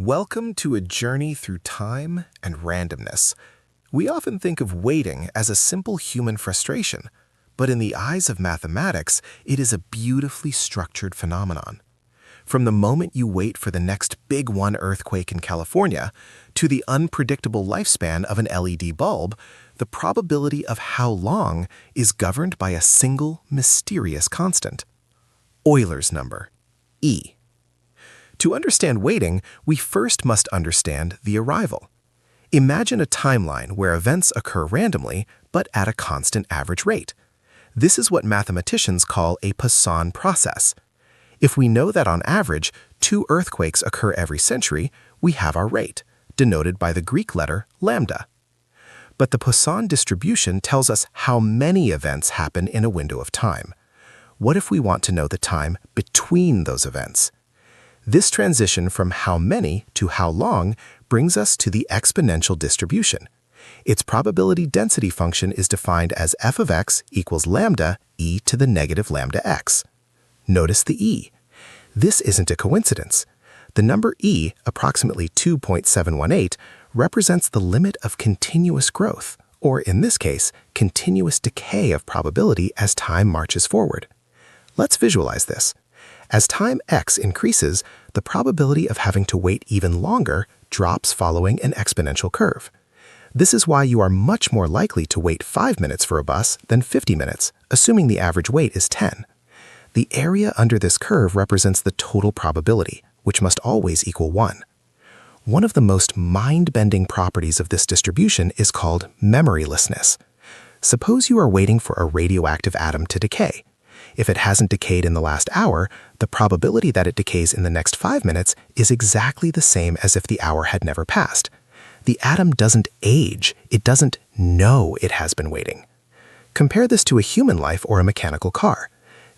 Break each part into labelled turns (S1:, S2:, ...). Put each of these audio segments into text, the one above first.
S1: Welcome to a journey through time and randomness. We often think of waiting as a simple human frustration, but in the eyes of mathematics, it is a beautifully structured phenomenon. From the moment you wait for the next big one earthquake in California to the unpredictable lifespan of an LED bulb, the probability of how long is governed by a single mysterious constant: Euler's number, E. To understand waiting, we first must understand the arrival. Imagine a timeline where events occur randomly, but at a constant average rate. This is what mathematicians call a Poisson process. If we know that on average, 2 earthquakes occur every century, we have our rate, denoted by the Greek letter lambda. But the Poisson distribution tells us how many events happen in a window of time. What if we want to know the time between those events? This transition from how many to how long brings us to the exponential distribution. Its probability density function is defined as f of x equals lambda e to the negative lambda x. Notice the e. This isn't a coincidence. The number e, approximately 2.718, represents the limit of continuous growth, or in this case, continuous decay of probability as time marches forward. Let's visualize this. As time x increases, the probability of having to wait even longer drops following an exponential curve. This is why you are much more likely to wait 5 minutes for a bus than 50 minutes, assuming the average wait is 10. The area under this curve represents the total probability, which must always equal 1. One of the most mind-bending properties of this distribution is called memorylessness. Suppose you are waiting for a radioactive atom to decay. If it hasn't decayed in the last hour, the probability that it decays in the next 5 minutes is exactly the same as if the hour had never passed. The atom doesn't age, it doesn't know it has been waiting. Compare this to a human life or a mechanical car.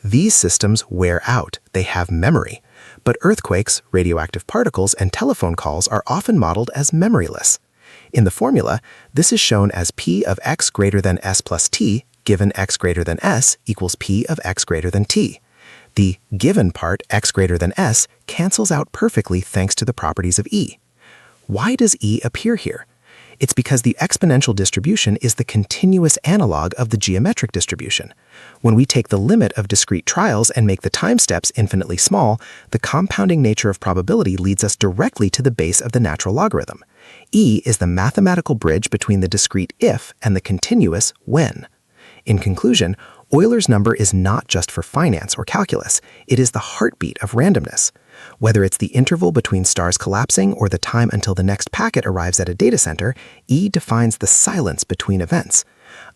S1: These systems wear out, they have memory. But earthquakes, radioactive particles, and telephone calls are often modeled as memoryless. In the formula, this is shown as P of x greater than s plus t given x greater than s equals P of x greater than t. The given part, x greater than s, cancels out perfectly thanks to the properties of E. Why does E appear here? It's because the exponential distribution is the continuous analog of the geometric distribution. When we take the limit of discrete trials and make the time steps infinitely small, the compounding nature of probability leads us directly to the base of the natural logarithm. E is the mathematical bridge between the discrete if and the continuous when. In conclusion, Euler's number is not just for finance or calculus, it is the heartbeat of randomness. Whether it's the interval between stars collapsing or the time until the next packet arrives at a data center, E defines the silence between events.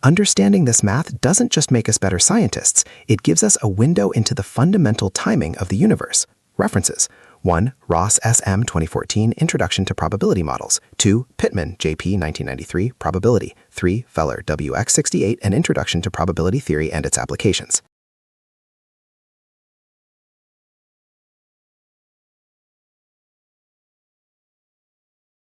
S1: Understanding this math doesn't just make us better scientists, it gives us a window into the fundamental timing of the universe. References: 1. Ross S.M. 2014, Introduction to Probability Models. 2. Pittman, J.P. 1993, Probability. 3. Feller, W.X. 68, An Introduction to Probability Theory and Its Applications.